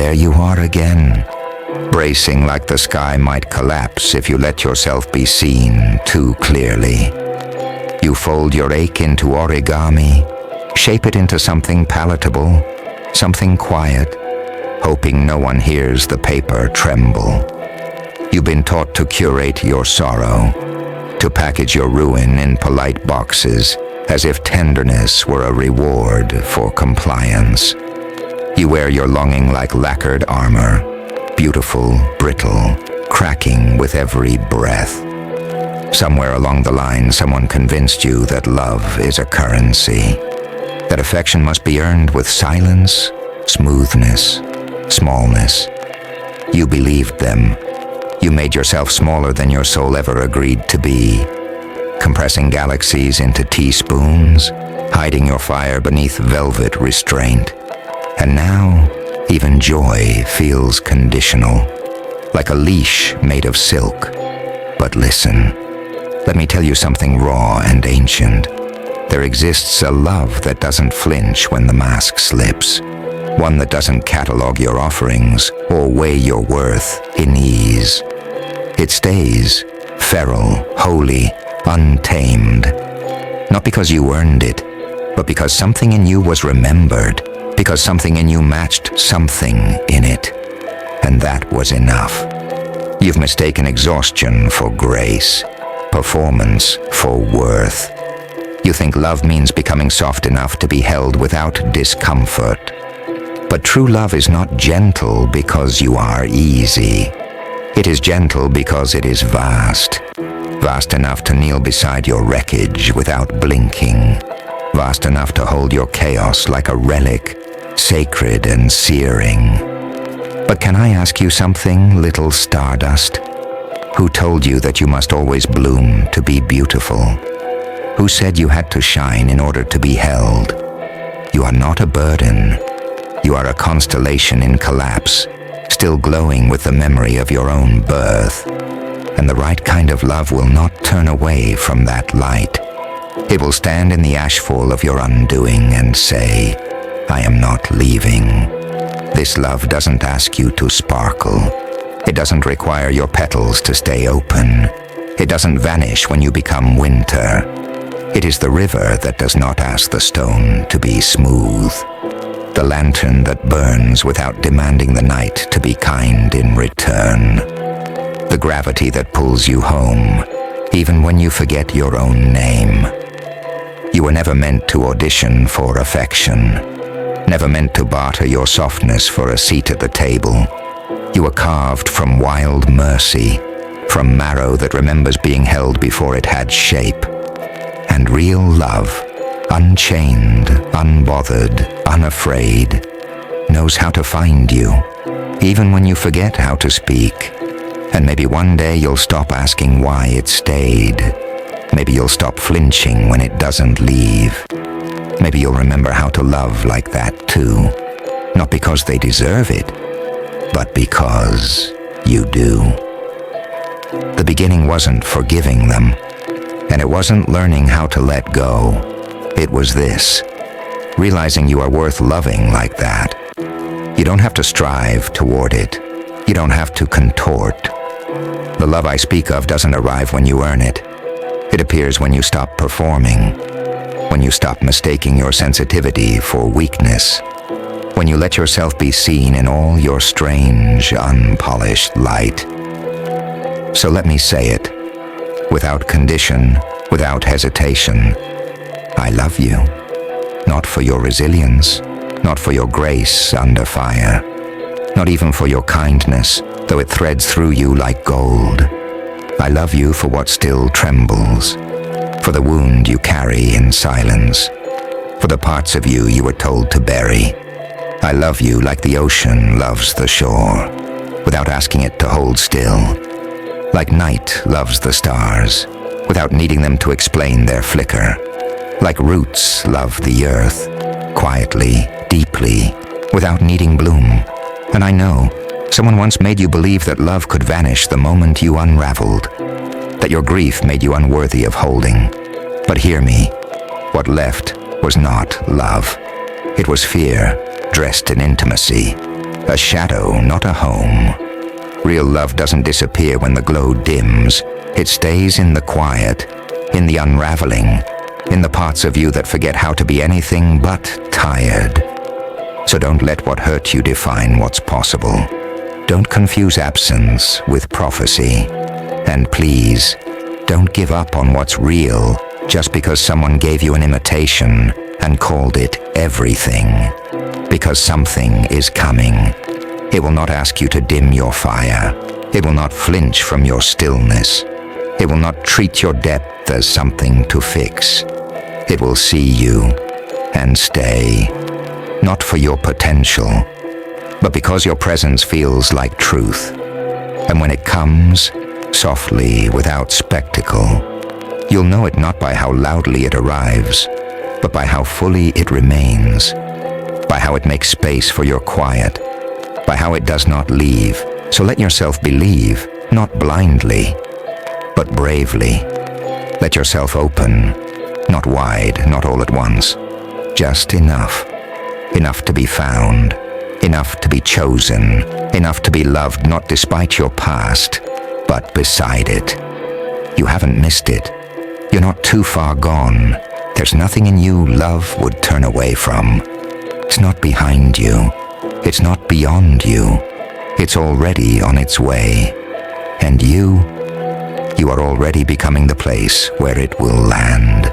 there you are again, bracing like the sky might collapse if you let yourself be seen too clearly. You fold your ache into origami, shape it into something palatable, something quiet, hoping no one hears the paper tremble. You've been taught to curate your sorrow, to package your ruin in polite boxes, as if tenderness were a reward for compliance. You wear your longing like lacquered armor, beautiful, brittle, cracking with every breath. Somewhere along the line, someone convinced you that love is a currency, that affection must be earned with silence, smoothness, smallness. You believed them. You made yourself smaller than your soul ever agreed to be, compressing galaxies into teaspoons, hiding your fire beneath velvet restraint. And now, even joy feels conditional, like a leash made of silk. But listen, let me tell you something raw and ancient. There exists a love that doesn't flinch when the mask slips, one that doesn't catalog your offerings or weigh your worth in ease. It stays, feral, holy, untamed, not because you earned it, but because something in you was remembered, because something in you matched something in it, and that was enough. You've mistaken exhaustion for grace, performance for worth. You think love means becoming soft enough to be held without discomfort. But true love is not gentle because you are easy. It is gentle because it is vast. Vast enough to kneel beside your wreckage without blinking. Vast enough to hold your chaos like a relic, sacred and searing. But can I ask you something, little stardust? Who told you that you must always bloom to be beautiful? Who said you had to shine in order to be held? You are not a burden. You are a constellation in collapse, still glowing with the memory of your own birth. And the right kind of love will not turn away from that light. It will stand in the ashfall of your undoing and say, I am not leaving. This love doesn't ask you to sparkle. It doesn't require your petals to stay open. It doesn't vanish when you become winter. It is the river that does not ask the stone to be smooth. The lantern that burns without demanding the night to be kind in return. The gravity that pulls you home, even when you forget your own name. You were never meant to audition for affection, never meant to barter your softness for a seat at the table. You were carved from wild mercy, from marrow that remembers being held before it had shape. And real love, unchained, unbothered, unafraid, knows how to find you, even when you forget how to speak. And maybe one day you'll stop asking why it stayed. Maybe you'll stop flinching when it doesn't leave. Maybe you'll remember how to love like that too. Not because they deserve it, but because you do. The beginning wasn't forgiving them, and it wasn't learning how to let go. It was this, realizing you are worth loving like that. You don't have to strive toward it. You don't have to contort. The love I speak of doesn't arrive when you earn it. It appears when you stop performing, when you stop mistaking your sensitivity for weakness, when you let yourself be seen in all your strange, unpolished light. So let me say it, without condition, without hesitation. I love you, not for your resilience, not for your grace under fire, not even for your kindness, though it threads through you like gold. I love you for what still trembles, for the wound you carry in silence, for the parts of you you were told to bury. I love you like the ocean loves the shore, without asking it to hold still, like night loves the stars, without needing them to explain their flicker, like roots love the earth, quietly, deeply, without needing bloom. And I know, someone once made you believe that love could vanish the moment you unraveled, that your grief made you unworthy of holding. But hear me, what left was not love. It was fear, dressed in intimacy, A shadow, not a home. Real love doesn't disappear when the glow dims. It stays in the quiet, in the unraveling, in the parts of you that forget how to be anything but tired. So don't let what hurt you define what's possible. Don't confuse absence with prophecy. And please, don't give up on what's real just because someone gave you an imitation and called it everything. Because something is coming. It will not ask you to dim your fire. It will not flinch from your stillness. It will not treat your depth as something to fix. It will see you and stay, not for your potential, but because your presence feels like truth. And when it comes, softly, without spectacle, you'll know it not by how loudly it arrives, but by how fully it remains, by how it makes space for your quiet, by how it does not leave. So let yourself believe, not blindly, but bravely. Let yourself open, not wide, not all at once, just enough. Enough to be found, enough to be chosen, enough to be loved not despite your past, but beside it. You haven't missed it. You're not too far gone. There's nothing in you love would turn away from. It's not behind you. It's not beyond you. It's already on its way. And you are already becoming the place where it will land.